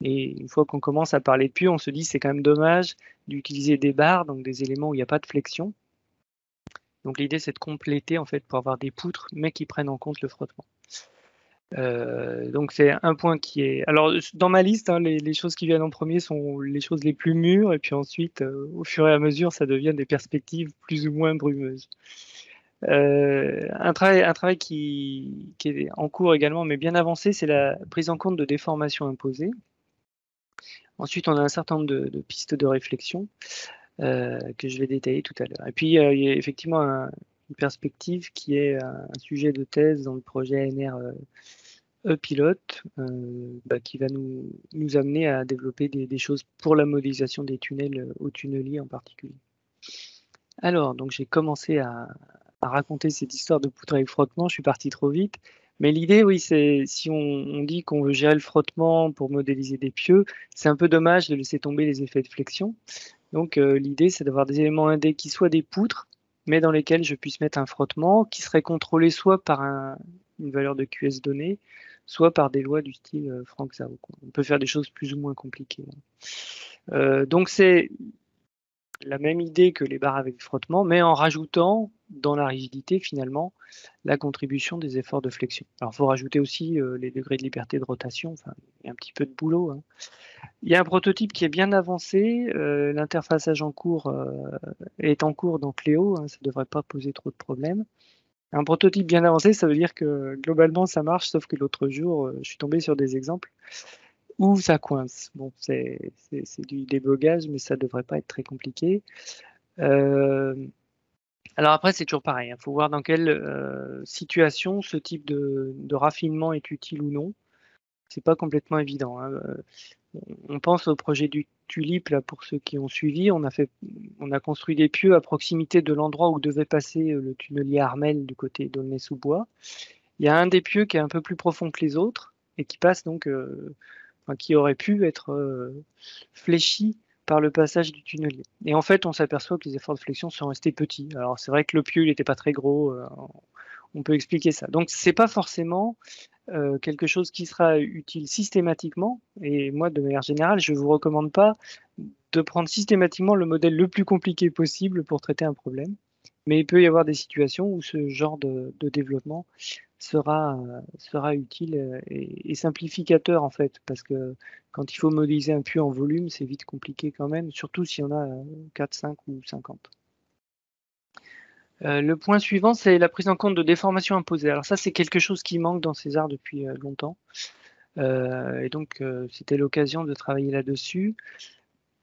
Et une fois qu'on commence à parler de pieux, on se dit c'est quand même dommage d'utiliser des barres, donc des éléments où il n'y a pas de flexion. Donc l'idée c'est de compléter en fait pour avoir des poutres, mais qui prennent en compte le frottement. Donc c'est un point qui est. Alors dans ma liste, hein, les choses qui viennent en premier sont les choses les plus mûres, et puis ensuite, au fur et à mesure, ça devient des perspectives plus ou moins brumeuses. Un travail qui est en cours également, mais bien avancé, c'est la prise en compte de déformations imposées. Ensuite, on a un certain nombre de pistes de réflexion que je vais détailler tout à l'heure. Et puis, il y a effectivement une perspective qui est un sujet de thèse dans le projet ANR pilote qui va nous amener à développer des choses pour la modélisation des tunnels au tunnelier en particulier. Alors, donc j'ai commencé à raconter cette histoire de poutre avec frottement, je suis parti trop vite. Mais l'idée, oui, c'est si on dit qu'on veut gérer le frottement pour modéliser des pieux, c'est un peu dommage de laisser tomber les effets de flexion. Donc l'idée, c'est d'avoir des éléments indés qui soient des poutres, mais dans lesquels je puisse mettre un frottement qui serait contrôlé soit par une valeur de QS donnée, soit par des lois du style Frank-Zhao. On peut faire des choses plus ou moins compliquées. Donc c'est la même idée que les barres avec frottement, mais en rajoutant dans la rigidité finalement la contribution des efforts de flexion. Alors il faut rajouter aussi les degrés de liberté de rotation, enfin, il y a un petit peu de boulot. Hein. Il y a un prototype qui est bien avancé, l'interfaçage en cours est en cours dans Cléo, hein, ça ne devrait pas poser trop de problèmes. Un prototype bien avancé, ça veut dire que globalement ça marche, sauf que l'autre jour, je suis tombé sur des exemples où ça coince. Bon, c'est du débogage, mais ça ne devrait pas être très compliqué. Alors après, c'est toujours pareil, il faut voir dans quelle situation ce type de raffinement est utile ou non. C'est pas complètement évident. Hein. On pense au projet du Tulipe, là, pour ceux qui ont suivi. On a construit des pieux à proximité de l'endroit où devait passer le tunnelier Armel du côté d'Aulnay-sous-Bois. Il y a un des pieux qui est un peu plus profond que les autres et qui passe donc, qui aurait pu être fléchi par le passage du tunnelier. Et en fait, on s'aperçoit que les efforts de flexion sont restés petits. Alors c'est vrai que le pieux, il n'était pas très gros. On peut expliquer ça. Donc c'est pas forcément quelque chose qui sera utile systématiquement. Et moi, de manière générale, je ne vous recommande pas de prendre systématiquement le modèle le plus compliqué possible pour traiter un problème. Mais il peut y avoir des situations où ce genre de développement sera utile et simplificateur en fait, parce que quand il faut modéliser un puits en volume, c'est vite compliqué quand même, surtout s'il y en a 4, 5 ou 50. Le point suivant, c'est la prise en compte de déformations imposées. Alors ça, c'est quelque chose qui manque dans César depuis longtemps. Et donc, c'était l'occasion de travailler là-dessus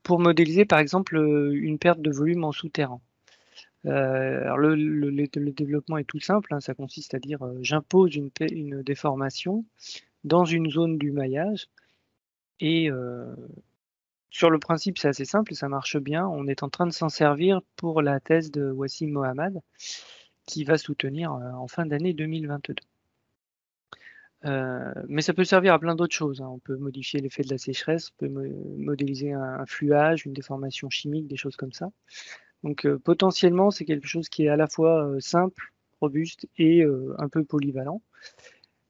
pour modéliser, par exemple, une perte de volume en souterrain. Alors le développement est tout simple, hein, ça consiste à dire j'impose une déformation dans une zone du maillage et sur le principe, c'est assez simple, ça marche bien. On est en train de s'en servir pour la thèse de Wassim Mohammad, qui va soutenir en fin d'année 2022. Mais ça peut servir à plein d'autres choses. Hein. On peut modifier l'effet de la sécheresse, on peut modéliser un fluage, une déformation chimique, des choses comme ça. Donc potentiellement, c'est quelque chose qui est à la fois simple, robuste et un peu polyvalent.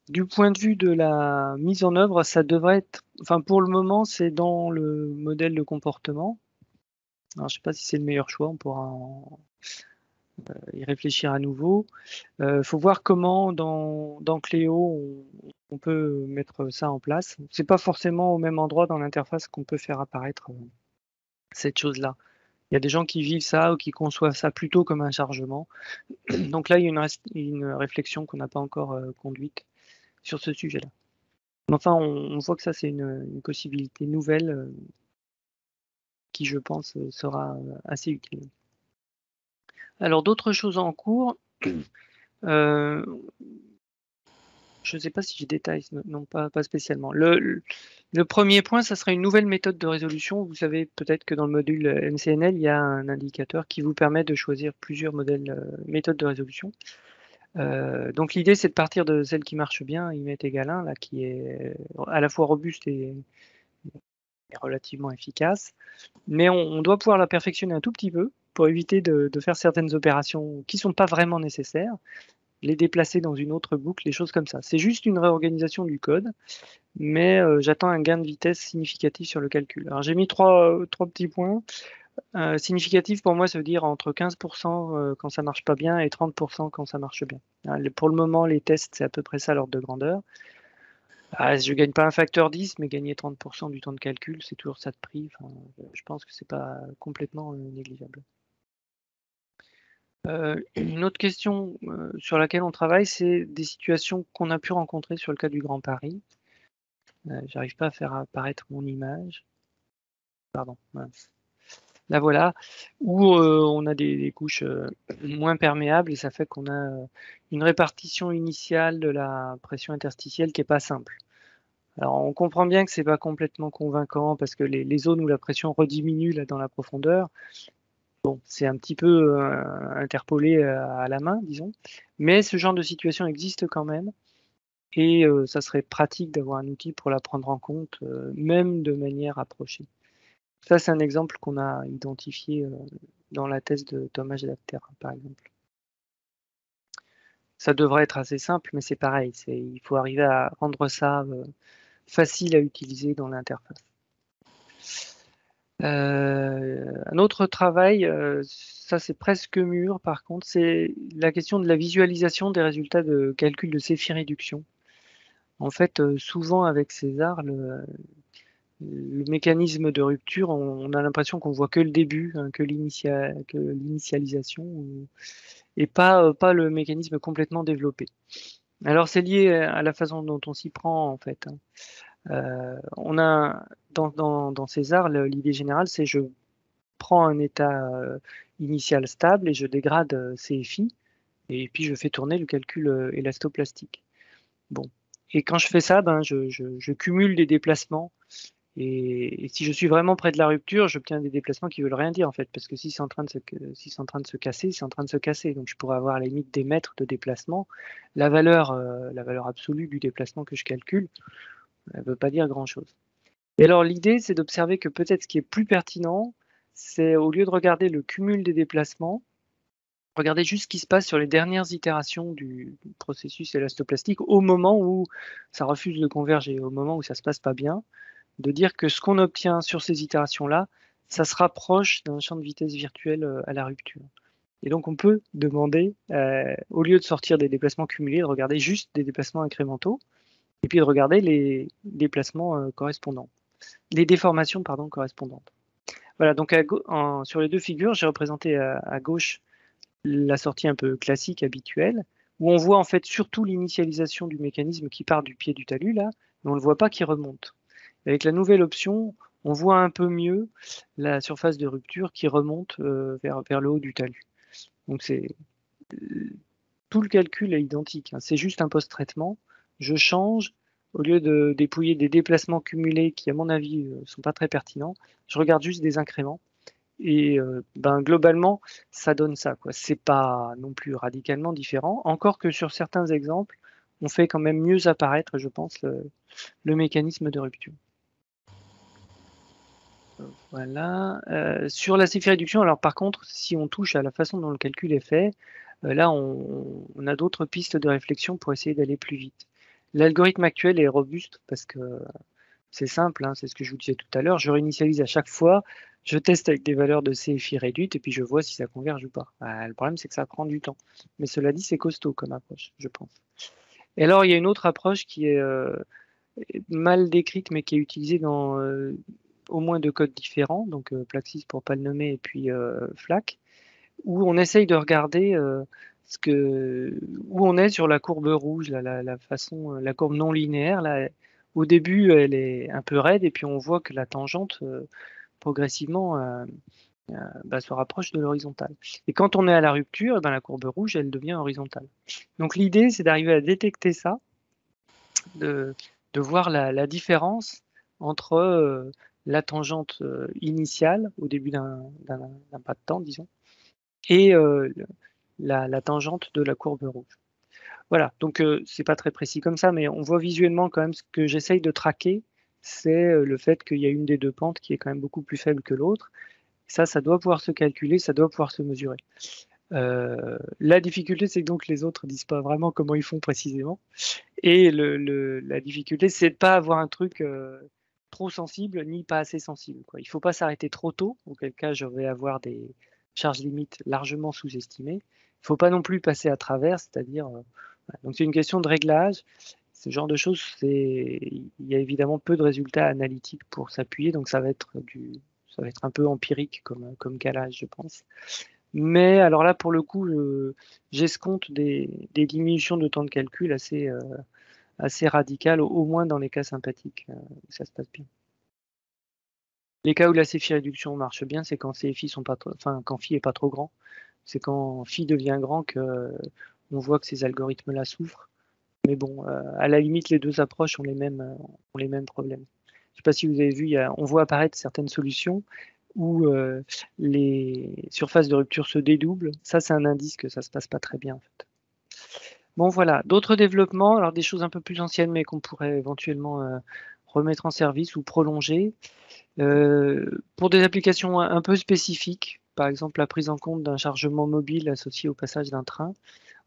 Du point de vue de la mise en œuvre, ça devrait être, enfin pour le moment, c'est dans le modèle de comportement. Alors, je ne sais pas si c'est le meilleur choix, on pourra y réfléchir à nouveau. Il faut voir comment dans Cléo on peut mettre ça en place. C'est pas forcément au même endroit dans l'interface qu'on peut faire apparaître cette chose-là. Il y a des gens qui vivent ça ou qui conçoivent ça plutôt comme un chargement. Donc là, il y a une réflexion qu'on n'a pas encore conduite sur ce sujet-là. Enfin, on voit que ça, c'est une possibilité nouvelle qui, je pense, sera assez utile. Alors, d'autres choses en cours. Je ne sais pas si je détaille, non, pas spécialement. Le premier point, ça serait une nouvelle méthode de résolution. Vous savez peut-être que dans le module MCNL, il y a un indicateur qui vous permet de choisir plusieurs méthodes de résolution. Donc l'idée, c'est de partir de celle qui marche bien, IMET égale 1, là, qui est à la fois robuste et relativement efficace. Mais on doit pouvoir la perfectionner un tout petit peu pour éviter de faire certaines opérations qui ne sont pas vraiment nécessaires, les déplacer dans une autre boucle, les choses comme ça. C'est juste une réorganisation du code, mais j'attends un gain de vitesse significatif sur le calcul. Alors j'ai mis trois petits points. Significatif pour moi, ça veut dire entre 15% quand ça marche pas bien et 30% quand ça marche bien. Pour le moment, les tests, c'est à peu près ça l'ordre de grandeur. Je gagne pas un facteur 10, mais gagner 30% du temps de calcul, c'est toujours ça de prix. Enfin, je pense que c'est pas complètement négligeable. Une autre question sur laquelle on travaille, c'est des situations qu'on a pu rencontrer sur le cas du Grand Paris. J'arrive pas à faire apparaître mon image. Pardon, mince. Là voilà, où on a des couches moins perméables et ça fait qu'on a une répartition initiale de la pression interstitielle qui n'est pas simple. Alors on comprend bien que c'est pas complètement convaincant parce que les zones où la pression rediminue là dans la profondeur, bon, c'est un petit peu interpolé à la main, disons, mais ce genre de situation existe quand même et ça serait pratique d'avoir un outil pour la prendre en compte, même de manière approchée. Ça, c'est un exemple qu'on a identifié dans la thèse de Thomas Adapter, par exemple. Ça devrait être assez simple, mais c'est pareil. Il faut arriver à rendre ça facile à utiliser dans l'interface. Un autre travail, ça c'est presque mûr par contre, c'est la question de la visualisation des résultats de calcul de Cepheid-réduction. En fait, souvent avec César, le mécanisme de rupture, on a l'impression qu'on voit que le début, hein, que l'initialisation, et pas le mécanisme complètement développé. Alors c'est lié à la façon dont on s'y prend en fait. On a dans César, l'idée générale, c'est je prends un état initial stable et je dégrade CFI, et puis je fais tourner le calcul élastoplastique. Bon. Et quand je fais ça, ben, je cumule des déplacements. Et si je suis vraiment près de la rupture, j'obtiens des déplacements qui veulent rien dire en fait, parce que si c'est en train de se casser, c'est en train de se casser. Donc je pourrais avoir à la limite des mètres de déplacement. La valeur absolue du déplacement que je calcule, elle ne veut pas dire grand-chose. Et alors l'idée, c'est d'observer que peut-être ce qui est plus pertinent, c'est au lieu de regarder le cumul des déplacements, regarder juste ce qui se passe sur les dernières itérations du processus élastoplastique au moment où ça refuse de converger, au moment où ça se passe pas bien, de dire que ce qu'on obtient sur ces itérations-là, ça se rapproche d'un champ de vitesse virtuel à la rupture. Et donc on peut demander, au lieu de sortir des déplacements cumulés, de regarder juste des déplacements incrémentaux, et puis de regarder les déplacements correspondants, les déformations correspondantes. Voilà, donc sur les deux figures, j'ai représenté à gauche la sortie un peu classique, habituelle, où on voit en fait surtout l'initialisation du mécanisme qui part du pied du talus, là, mais on ne le voit pas qui remonte. Avec la nouvelle option, on voit un peu mieux la surface de rupture qui remonte vers le haut du talus. Donc tout le calcul est identique, hein. C'est juste un post-traitement. Je change, au lieu de dépouiller des déplacements cumulés qui, à mon avis, ne sont pas très pertinents, je regarde juste des incréments. Et globalement, ça donne ça, quoi. C'est pas non plus radicalement différent, encore que sur certains exemples, on fait quand même mieux apparaître, je pense, le mécanisme de rupture. Voilà. Sur la Cepheid-réduction, alors par contre, si on touche à la façon dont le calcul est fait, là, on a d'autres pistes de réflexion pour essayer d'aller plus vite. L'algorithme actuel est robuste parce que c'est simple, hein, c'est ce que je vous disais tout à l'heure. Je réinitialise à chaque fois, je teste avec des valeurs de CFI réduites et puis je vois si ça converge ou pas. Le problème, c'est que ça prend du temps. Mais cela dit, c'est costaud comme approche, je pense. Et alors, il y a une autre approche qui est mal décrite, mais qui est utilisée dans au moins 2 codes différents, donc Plaxis pour pas le nommer et puis FLAC, où on essaye de regarder où on est sur la courbe rouge, là, la courbe non linéaire. Là, au début, elle est un peu raide et puis on voit que la tangente progressivement se rapproche de l'horizontale. Et quand on est à la rupture, la courbe rouge, elle devient horizontale. Donc l'idée, c'est d'arriver à détecter ça, de voir la différence entre la tangente initiale au début d'un pas de temps, disons, et la tangente de la courbe rouge. Voilà, donc c'est pas très précis comme ça, mais on voit visuellement quand même ce que j'essaye de traquer, c'est le fait qu'il y a une des deux pentes qui est quand même beaucoup plus faible que l'autre. Ça doit pouvoir se calculer, ça doit pouvoir se mesurer. La difficulté, c'est que donc les autres disent pas vraiment comment ils font précisément. Et la difficulté, c'est de pas avoir un truc trop sensible ni pas assez sensible, quoi. Il faut pas s'arrêter trop tôt, auquel cas je vais avoir des charges limites largement sous-estimées. Il faut pas non plus passer à travers, c'est-à-dire donc c'est une question de réglage. Ce genre de choses, il y a évidemment peu de résultats analytiques pour s'appuyer, donc ça va être un peu empirique comme calage, je pense. Mais alors là, pour le coup, j'escompte des diminutions de temps de calcul assez radicales, au moins dans les cas sympathiques, où ça se passe bien. Les cas où la CFI réduction marche bien, c'est quand CFI sont pas quand phi est pas trop grand. C'est quand phi devient grand que on voit que ces algorithmes-là souffrent. Mais bon, à la limite, les deux approches ont les mêmes problèmes. Je ne sais pas si vous avez vu, on voit apparaître certaines solutions où les surfaces de rupture se dédoublent. Ça, c'est un indice que ça ne se passe pas très bien, en fait. Bon, voilà. D'autres développements, alors des choses un peu plus anciennes, mais qu'on pourrait éventuellement remettre en service ou prolonger. Pour des applications un peu spécifiques, par exemple la prise en compte d'un chargement mobile associé au passage d'un train,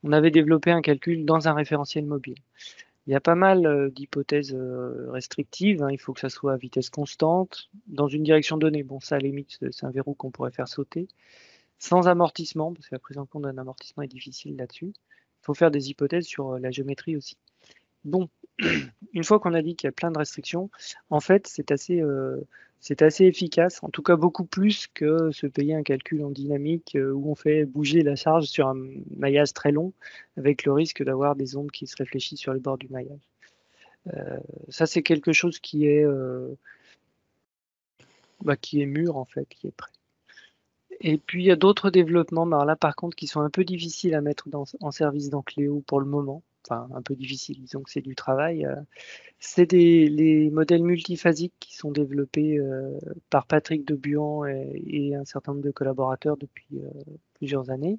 on avait développé un calcul dans un référentiel mobile. Il y a pas mal d'hypothèses restrictives, hein. Il faut que ça soit à vitesse constante, dans une direction donnée. Bon, ça, à la limite, c'est un verrou qu'on pourrait faire sauter. Sans amortissement, parce que la prise en compte d'un amortissement est difficile là-dessus. Il faut faire des hypothèses sur la géométrie aussi. Bon, une fois qu'on a dit qu'il y a plein de restrictions, en fait, c'est assez efficace, en tout cas beaucoup plus que se payer un calcul en dynamique où on fait bouger la charge sur un maillage très long, avec le risque d'avoir des ondes qui se réfléchissent sur le bord du maillage. Ça, c'est quelque chose qui est mûr, en fait, qui est prêt. Et puis, il y a d'autres développements, mais alors là, par contre, qui sont un peu difficiles à mettre en service dans Cléo pour le moment. Enfin, un peu difficile, disons que c'est du travail. C'est les modèles multiphasiques qui sont développés par Patrick Debuan et un certain nombre de collaborateurs depuis plusieurs années,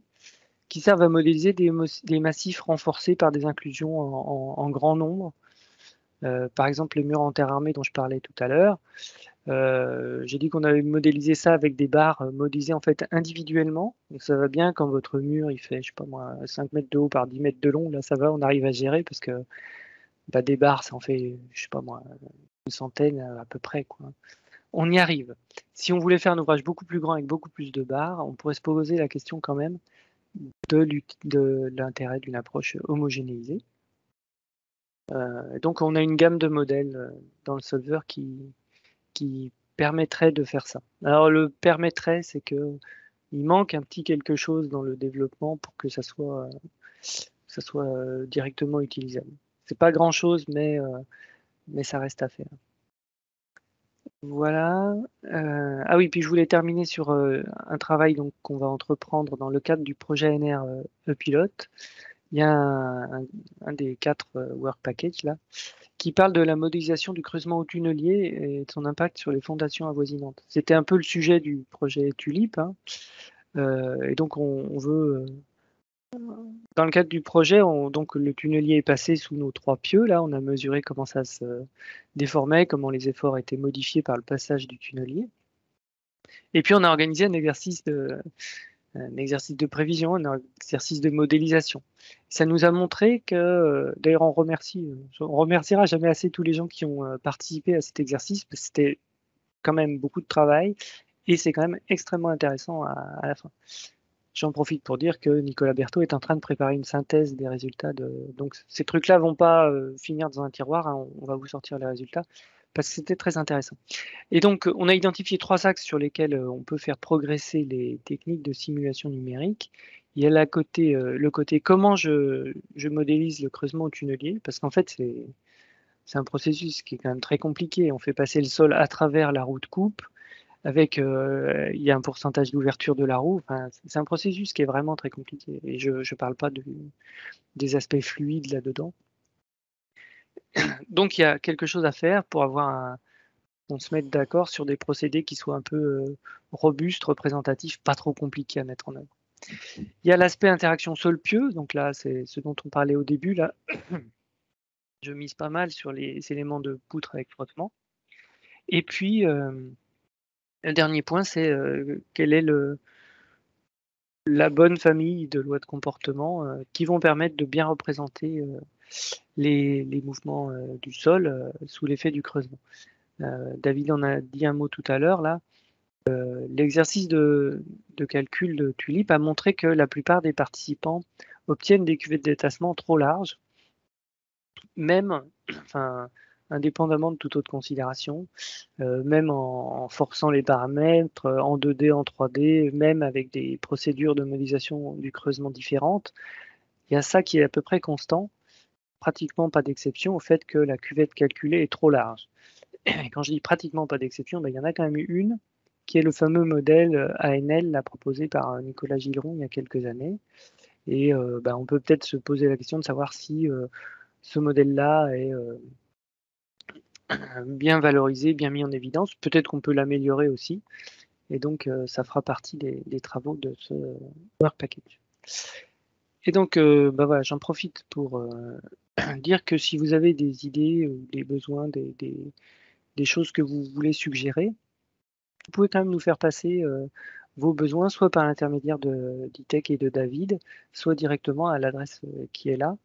qui servent à modéliser des massifs renforcés par des inclusions en grand nombre. Par exemple, les murs en terre armée dont je parlais tout à l'heure. J'ai dit qu'on avait modélisé ça avec des barres modélisées en fait individuellement. Donc ça va bien quand votre mur il fait, je sais pas moi, 5 mètres de haut par 10 mètres de long. Là, ça va, on arrive à gérer parce que des barres, ça en fait, je sais pas moi, une centaine à peu près, quoi. On y arrive. Si on voulait faire un ouvrage beaucoup plus grand avec beaucoup plus de barres, on pourrait se poser la question quand même de l'intérêt d'une approche homogénéisée. Donc on a une gamme de modèles dans le solver qui permettrait de faire ça. Alors le permettrait, c'est que il manque un petit quelque chose dans le développement pour que ça soit directement utilisable. C'est pas grand chose, mais ça reste à faire. Voilà. Ah oui, puis je voulais terminer sur un travail donc qu'on va entreprendre dans le cadre du projet NR E-Pilote. Il y a un des 4 work packages là qui parle de la modélisation du creusement au tunnelier et de son impact sur les fondations avoisinantes. C'était un peu le sujet du projet Tulip, hein. Et donc on veut dans le cadre du projet, donc le tunnelier est passé sous nos 3 pieux. Là, on a mesuré comment ça se déformait, comment les efforts étaient modifiés par le passage du tunnelier. Et puis, on a organisé un exercice de prévision, un exercice de modélisation. Ça nous a montré que, d'ailleurs, on remerciera jamais assez tous les gens qui ont participé à cet exercice, parce que c'était quand même beaucoup de travail et c'est quand même extrêmement intéressant à la fin. J'en profite pour dire que Nicolas Berthaud est en train de préparer une synthèse des résultats. Donc ces trucs-là vont pas finir dans un tiroir, hein, on va vous sortir les résultats. parce que c'était très intéressant. Et donc, on a identifié 3 axes sur lesquels on peut faire progresser les techniques de simulation numérique. Il y a le côté comment je modélise le creusement au tunnelier, parce qu'en fait, c'est un processus qui est quand même très compliqué. On fait passer le sol à travers la roue de coupe, avec il y a un pourcentage d'ouverture de la roue. Enfin, c'est un processus qui est vraiment très compliqué. Et je ne parle pas des aspects fluides là-dedans. Donc, il y a quelque chose à faire pour on se mette d'accord sur des procédés qui soient un peu robustes, représentatifs, pas trop compliqués à mettre en œuvre. Il y a l'aspect interaction sol-pieu, donc là, c'est ce dont on parlait au début. Là, je mise pas mal sur les éléments de poutre avec frottement. Et puis, le dernier point, c'est quelle est la bonne famille de lois de comportement qui vont permettre de bien représenter les mouvements du sol sous l'effet du creusement. David en a dit un mot tout à l'heure là. L'exercice de calcul de Tulip a montré que la plupart des participants obtiennent des cuvées de détassement trop larges, même, enfin, indépendamment de toute autre considération, même en forçant les paramètres, en 2D, en 3D, même avec des procédures de modélisation du creusement différentes. Il y a ça qui est à peu près constant, pratiquement pas d'exception au fait que la cuvette calculée est trop large. Et quand je dis pratiquement pas d'exception, il y en a quand même eu une, qui est le fameux modèle ANL là, proposé par Nicolas Gilleron il y a quelques années. Et on peut peut-être se poser la question de savoir si ce modèle-là est bien valorisé, bien mis en évidence. Peut-être qu'on peut l'améliorer aussi. Et donc, ça fera partie des travaux de ce Work Package. Et donc, voilà, j'en profite pour dire que si vous avez des idées ou des besoins, des choses que vous voulez suggérer, vous pouvez quand même nous faire passer vos besoins, soit par l'intermédiaire d'ITech et de David, soit directement à l'adresse qui est là.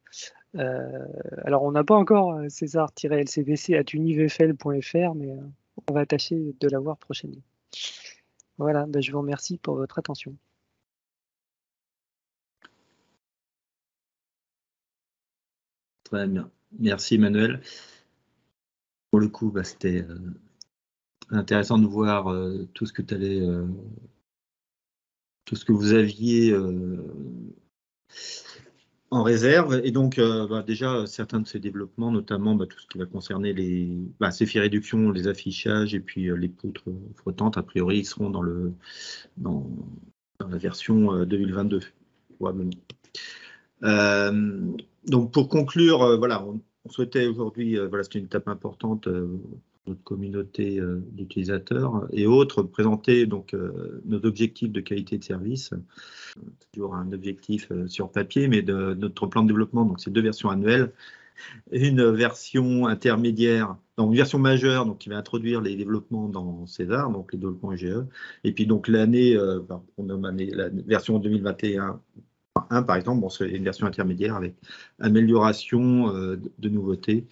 Alors, on n'a pas encore césar-lcbc@univfl.fr, mais on va tâcher de l'avoir prochainement. Voilà, je vous remercie pour votre attention. Très bien. Merci Emmanuel. Pour le coup, c'était intéressant de voir tout ce que tout ce que vous aviez en réserve. Et donc, déjà, certains de ces développements, notamment tout ce qui va concerner les CFI réduction, les affichages et puis les poutres frottantes, a priori, ils seront dans la version 2022, probablement. Donc, pour conclure, voilà, on souhaitait aujourd'hui, c'est une étape importante pour notre communauté d'utilisateurs et autres, présenter donc nos objectifs de qualité de service. Toujours un objectif sur papier, mais de notre plan de développement, donc c'est 2 versions annuelles, une version intermédiaire, donc une version majeure, donc qui va introduire les développements dans César, donc les développements EGE, et puis donc l'année, on nomme la version 2021. Par exemple, c'est une version intermédiaire avec amélioration de nouveautés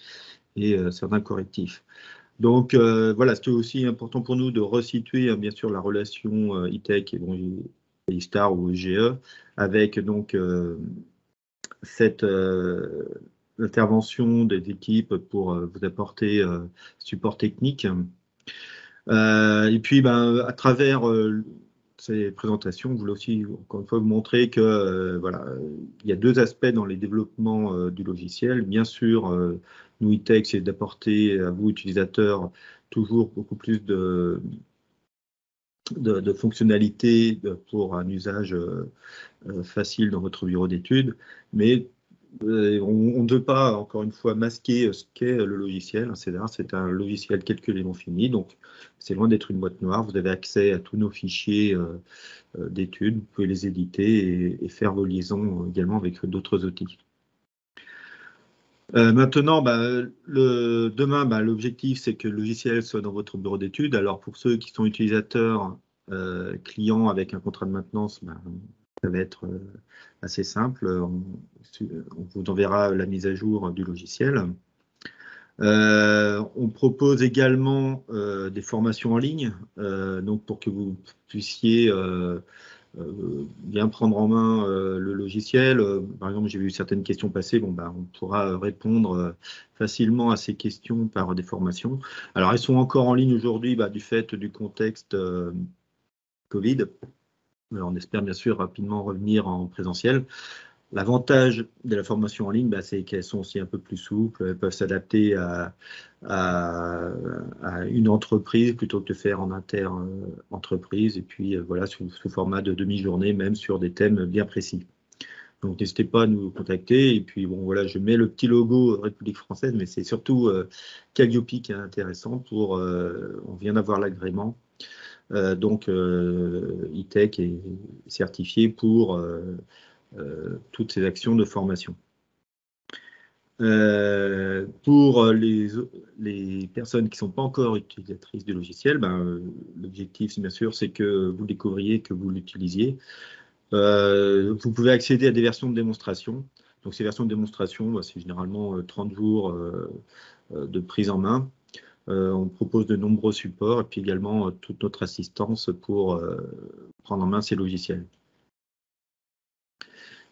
et certains correctifs. Donc voilà, c'était aussi important pour nous de resituer bien sûr la relation e-tech et ISTAR ou EGE avec donc cette intervention des équipes pour vous apporter support technique. Et puis à travers ces présentations, je voulais aussi encore une fois vous montrer que il y a 2 aspects dans les développements du logiciel. Bien sûr, nous e-tech, c'est d'apporter à vous utilisateurs toujours beaucoup plus de fonctionnalités pour un usage facile dans votre bureau d'études, mais on ne veut pas, encore une fois, masquer ce qu'est le logiciel. C'est un logiciel quelques éléments finis, donc c'est loin d'être une boîte noire. Vous avez accès à tous nos fichiers d'études, vous pouvez les éditer et faire vos liaisons également avec d'autres outils. Maintenant, demain, l'objectif, c'est que le logiciel soit dans votre bureau d'études. Alors, pour ceux qui sont utilisateurs, clients avec un contrat de maintenance, ça va être assez simple. On vous enverra la mise à jour du logiciel. On propose également des formations en ligne, donc pour que vous puissiez bien prendre en main le logiciel. Par exemple, j'ai vu certaines questions passer, bon, bah, on pourra répondre facilement à ces questions par des formations. Alors, elles sont encore en ligne aujourd'hui du fait du contexte Covid. On espère bien sûr rapidement revenir en présentiel. L'avantage de la formation en ligne, c'est qu'elles sont aussi un peu plus souples, elles peuvent s'adapter à une entreprise plutôt que de faire en inter-entreprise, et puis voilà, sous format de demi-journée, même sur des thèmes bien précis. Donc n'hésitez pas à nous contacter, et puis bon voilà, je mets le petit logo République française, mais c'est surtout Calliope qui est intéressant pour, on vient d'avoir l'agrément, donc E-Tech est certifié pour toutes ces actions de formation. Pour les personnes qui ne sont pas encore utilisatrices du logiciel, l'objectif, bien sûr, c'est que vous découvriez, que vous l'utilisiez. Vous pouvez accéder à des versions de démonstration. Donc, ces versions de démonstration, c'est généralement 30 jours de prise en main. On propose de nombreux supports et puis également toute notre assistance pour prendre en main ces logiciels.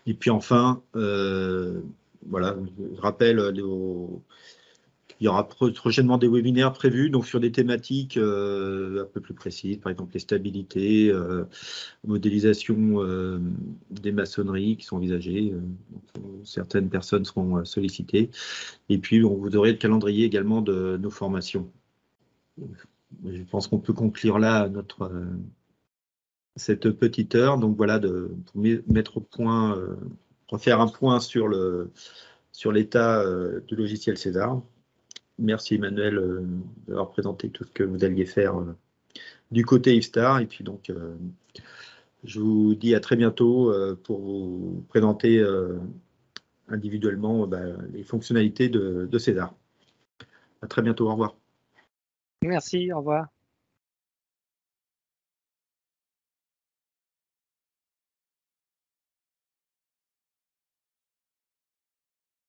Et puis enfin, voilà, je rappelle, il y aura prochainement des webinaires prévus, donc sur des thématiques un peu plus précises, par exemple les stabilités, modélisation des maçonneries qui sont envisagées. Certaines personnes seront sollicitées. Et puis, vous aurez le calendrier également de nos formations. Je pense qu'on peut conclure là cette petite heure. Donc voilà, pour mettre au point, refaire un point sur l'état du logiciel César. Merci Emmanuel d'avoir présenté tout ce que vous alliez faire du côté IFSTAR. Et puis donc, je vous dis à très bientôt pour vous présenter individuellement les fonctionnalités de César. À très bientôt, au revoir. Merci, au revoir.